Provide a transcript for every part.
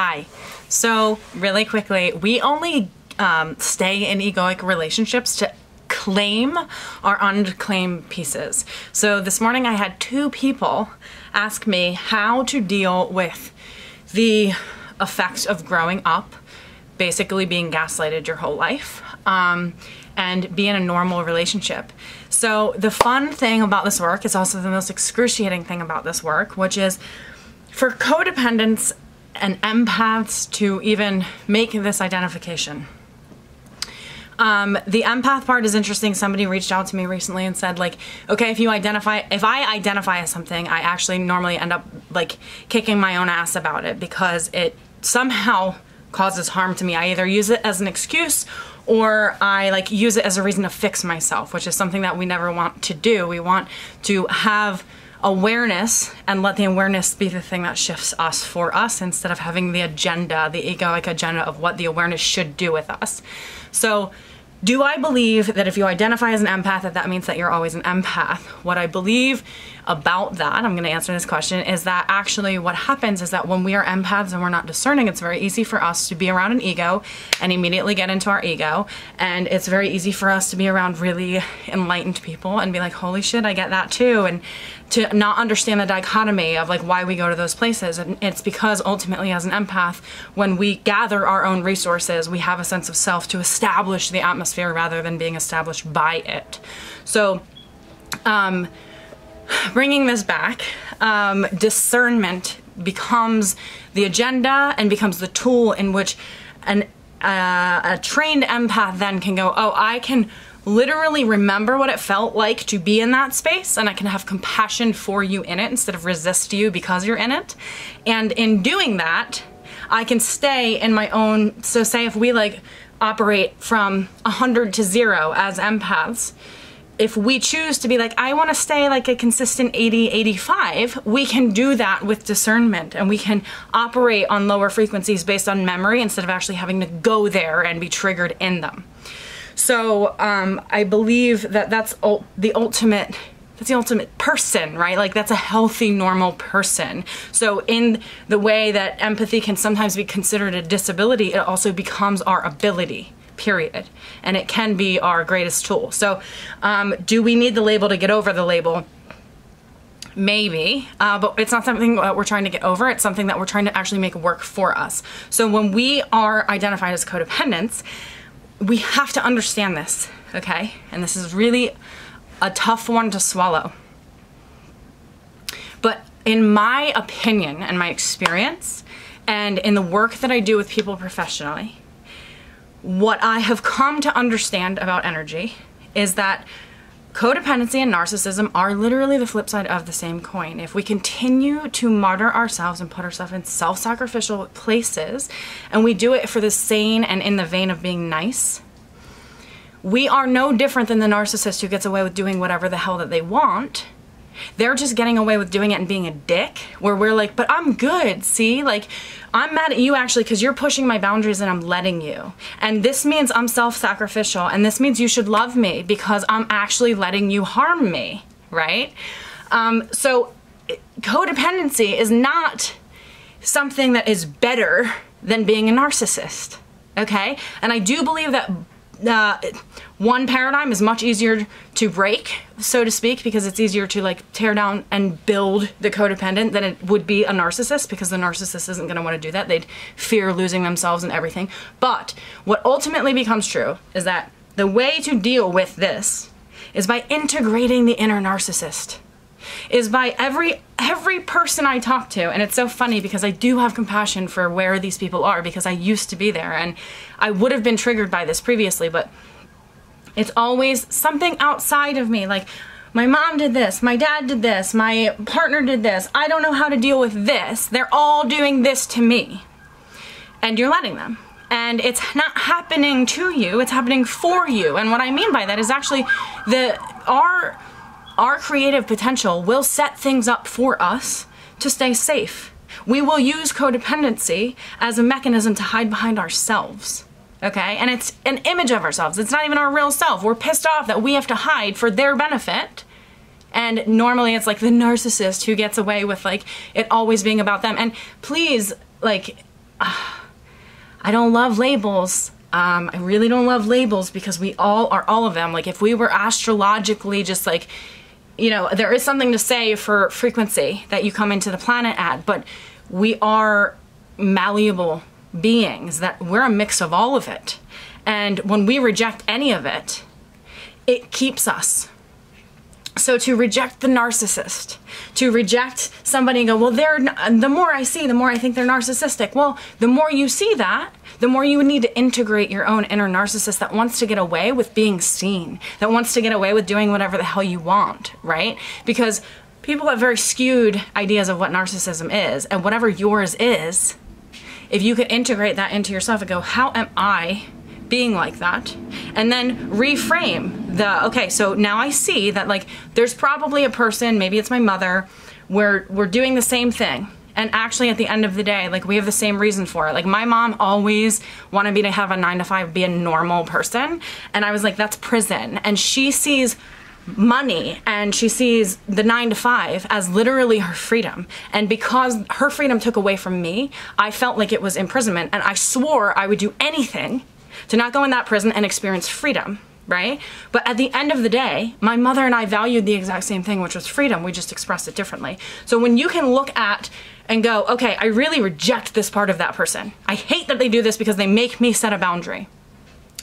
Hi. So really quickly, we only stay in egoic relationships to claim our unclaimed pieces. So this morning I had 2 people ask me how to deal with the effects of growing up, basically being gaslighted your whole life, and be in a normal relationship. So the fun thing about this work is also the most excruciating thing about this work, which is for codependents and empaths to even make this identification. The empath part is interesting. Somebody reached out to me recently and said, like, okay, if I identify as something, I actually normally end up like kicking my own ass about it because it somehow causes harm to me. I either use it as an excuse or I like use it as a reason to fix myself, which is something that we never want to do. We want to have awareness and let the awareness be the thing that shifts us for us instead of having the agenda, the egoic agenda of what the awareness should do with us. So do I believe that if you identify as an empath, that means that you're always an empath? What I believe about that, I'm going to answer this question, is that actually what happens is that when we are empaths and we're not discerning, it's very easy for us to be around an ego and immediately get into our ego. And it's very easy for us to be around really enlightened people and be like, holy shit, I get that too. And to not understand the dichotomy of like why we go to those places. And it's because ultimately as an empath, when we gather our own resources, we have a sense of self to establish the atmosphere rather than being established by it. So bringing this back, discernment becomes the agenda and becomes the tool in which a trained empath then can go, oh, I can literally remember what it felt like to be in that space, and I can have compassion for you in it instead of resist you because you're in it. And in doing that, I can stay in my own, so say if we like operate from 100 to 0 as empaths, if we choose to be like, I want to stay like a consistent 80, 85, we can do that with discernment and we can operate on lower frequencies based on memory instead of actually having to go there and be triggered in them. So I believe that that's the ultimate person, right? Like that's a healthy, normal person. So in the way that empathy can sometimes be considered a disability, it also becomes our ability, period. And it can be our greatest tool. So do we need the label to get over the label? Maybe, but it's not something that we're trying to get over. It's something that we're trying to actually make work for us. So when we are identified as codependents, we have to understand this, okay? And this is really a tough one to swallow. But in my opinion and my experience, and in the work that I do with people professionally, what I have come to understand about energy is that codependency and narcissism are literally the flip side of the same coin. If we continue to martyr ourselves and put ourselves in self-sacrificial places, and we do it for the sane and in the vein of being nice, we are no different than the narcissist who gets away with doing whatever the hell that they want. They're just getting away with doing it and being a dick, where we're like, but I'm good, see? Like, I'm mad at you actually because you're pushing my boundaries and I'm letting you. And this means I'm self-sacrificial, and this means you should love me because I'm actually letting you harm me, right? So codependency is not something that is better than being a narcissist, okay? And I do believe that one paradigm is much easier to break, so to speak, because it's easier to like tear down and build the codependent than it would be a narcissist, because the narcissist isn't going to want to do that. They'd fear losing themselves and everything. But what ultimately becomes true is that the way to deal with this is by integrating the inner narcissist. Is by every person I talk to, and it's so funny because I do have compassion for where these people are because I used to be there and I would have been triggered by this previously, but it's always something outside of me, like my mom did this, my dad did this, my partner did this, I don't know how to deal with this, they're all doing this to me, and you're letting them. And it's not happening to you, it's happening for you. And what I mean by that is actually our creative potential will set things up for us to stay safe. We will use codependency as a mechanism to hide behind ourselves, okay? And it's an image of ourselves. It's not even our real self. We're pissed off that we have to hide for their benefit. And normally it's like the narcissist who gets away with like it always being about them. And please, like, I don't love labels. I really don't love labels because we all are all of them. Like if we were astrologically just like, you know, there is something to say for frequency that you come into the planet at, but we are malleable beings, that we're a mix of all of it. And when we reject any of it, it keeps us. So to reject the narcissist, to reject somebody and go, well, the more I see, the more I think they're narcissistic. Well, the more you see that, the more you would need to integrate your own inner narcissist that wants to get away with being seen, that wants to get away with doing whatever the hell you want, right? Because people have very skewed ideas of what narcissism is, and whatever yours is, if you could integrate that into yourself and go, how am I being like that? And then reframe okay, so now I see that like there's probably a person, maybe it's my mother, where we're doing the same thing. And actually at the end of the day, like we have the same reason for it. Like my mom always wanted me to have a 9-to-5, be a normal person. And I was like, that's prison. And she sees money and she sees the 9-to-5 as literally her freedom. And because her freedom took away from me, I felt like it was imprisonment. And I swore I would do anything to not go in that prison and experience freedom, right? But at the end of the day, my mother and I valued the exact same thing, which was freedom. We just expressed it differently. So when you can look at and go, okay, I really reject this part of that person. I hate that they do this because they make me set a boundary.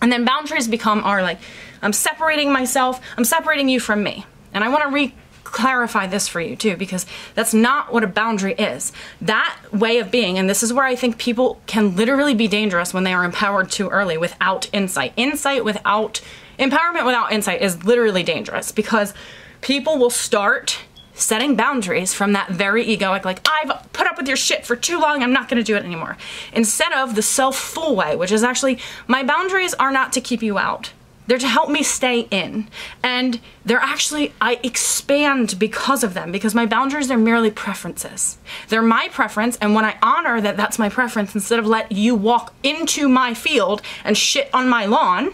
And then boundaries become like, I'm separating myself, I'm separating you from me. And I want to clarify this for you too, because that's not what a boundary is. That way of being, and this is where I think people can literally be dangerous when they are empowered too early without insight. Empowerment without insight is literally dangerous, because people will start setting boundaries from that very egoic, like, I've put up with your shit for too long, I'm not gonna do it anymore. Instead of the self-full way, which is actually, my boundaries are not to keep you out. They're to help me stay in. And they're actually, I expand because of them, because my boundaries are merely preferences. They're my preference, and when I honor that that's my preference, instead of let you walk into my field and shit on my lawn,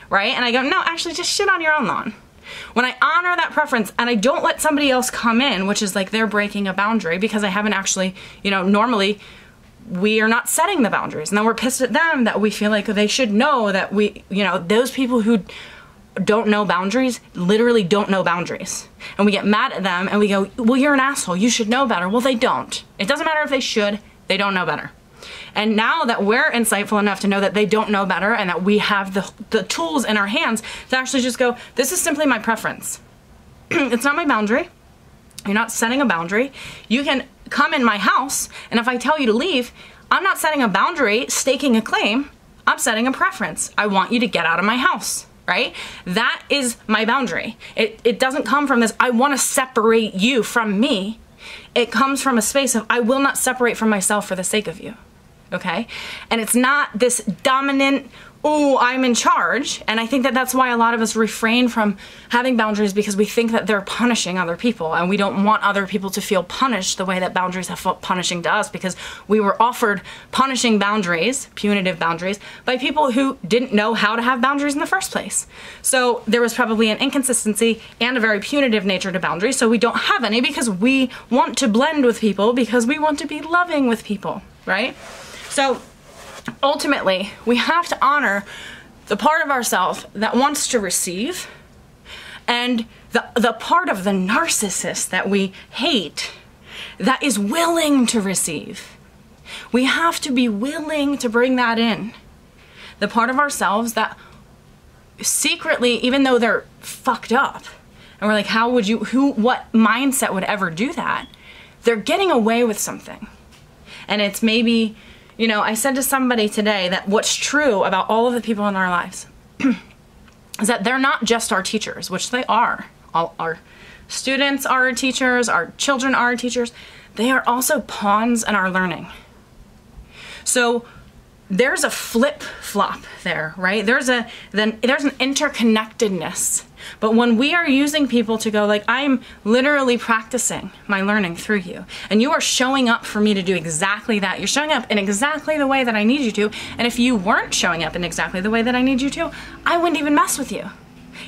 right? And I go, no, actually just shit on your own lawn. When I honor that preference and I don't let somebody else come in, which is like they're breaking a boundary because I haven't actually, you know, normally we are not setting the boundaries, and then we're pissed at them that we feel like they should know that we, you know, those people who don't know boundaries literally don't know boundaries. And we get mad at them and we go, well, you're an asshole, you should know better. Well, they don't. It doesn't matter if they should, they don't know better. And now that we're insightful enough to know that they don't know better and that we have the tools in our hands to actually just go, this is simply my preference. It's not my boundary. You're not setting a boundary. You can come in my house, and if I tell you to leave, I'm not setting a boundary, staking a claim. I'm setting a preference. I want you to get out of my house, right? That is my boundary. It doesn't come from this, I want to separate you from me. It comes from a space of, I will not separate from myself for the sake of you, okay? And it's not this dominant, oh, I'm in charge. And I think that that's why a lot of us refrain from having boundaries, because we think that they're punishing other people, and we don't want other people to feel punished the way that boundaries have felt punishing to us, because we were offered punishing boundaries, punitive boundaries, by people who didn't know how to have boundaries in the first place. So there was probably an inconsistency and a very punitive nature to boundaries, so we don't have any because we want to blend with people, because we want to be loving with people, right? So ultimately, we have to honor the part of ourselves that wants to receive, and the part of the narcissist that we hate that is willing to receive. We have to be willing to bring that in. The part of ourselves that secretly, even though they're fucked up, and we're like, how would you, what mindset would ever do that? They're getting away with something. And it's maybe, you know, I said to somebody today that what's true about all of the people in our lives is that they're not just our teachers, which they are. All our students are our teachers, our children are our teachers. They are also pawns in our learning. So there's a flip-flop there, right? There's an interconnectedness. But when we are using people to go like, I'm literally practicing my learning through you, and you are showing up for me to do exactly that. You're showing up in exactly the way that I need you to. And if you weren't showing up in exactly the way that I need you to, I wouldn't even mess with you.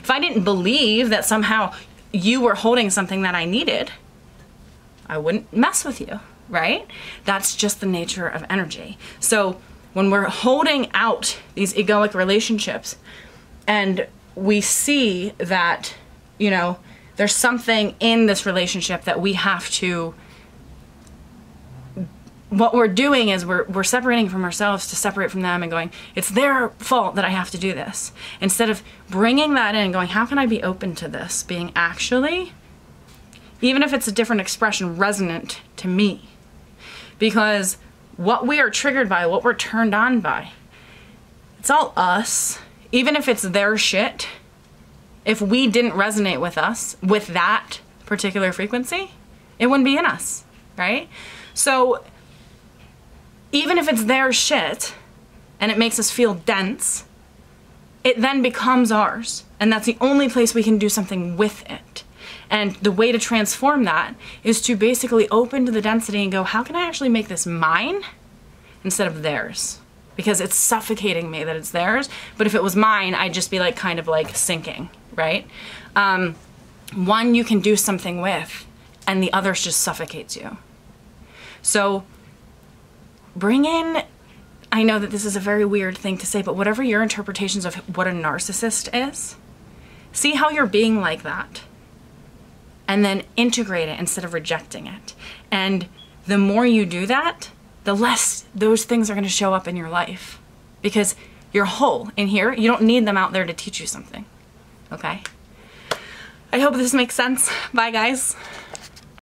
If I didn't believe that somehow you were holding something that I needed, I wouldn't mess with you. right? That's just the nature of energy. So when we're holding out these egoic relationships and we see that, you know, there's something in this relationship that we have to, what we're doing is we're separating from ourselves to separate from them and going, it's their fault that I have to do this. Instead of bringing that in and going, how can I be open to this being actually, even if it's a different expression, resonant to me? Because what we are triggered by, what we're turned on by, it's all us. Even if it's their shit, if we didn't resonate with us, with that particular frequency, it wouldn't be in us, right? So even if it's their shit and it makes us feel dense, it then becomes ours. And that's the only place we can do something with it. And the way to transform that is to basically open to the density and go, how can I actually make this mine instead of theirs? Because it's suffocating me that it's theirs. But if it was mine, I'd just be like kind of like sinking, right? One you can do something with, and the other just suffocates you. So bring in, I know that this is a very weird thing to say, but whatever your interpretations of what a narcissist is, see how you're being like that. And then integrate it instead of rejecting it. And the more you do that, the less those things are going to show up in your life. Because you're whole in here. You don't need them out there to teach you something. Okay? I hope this makes sense. Bye, guys.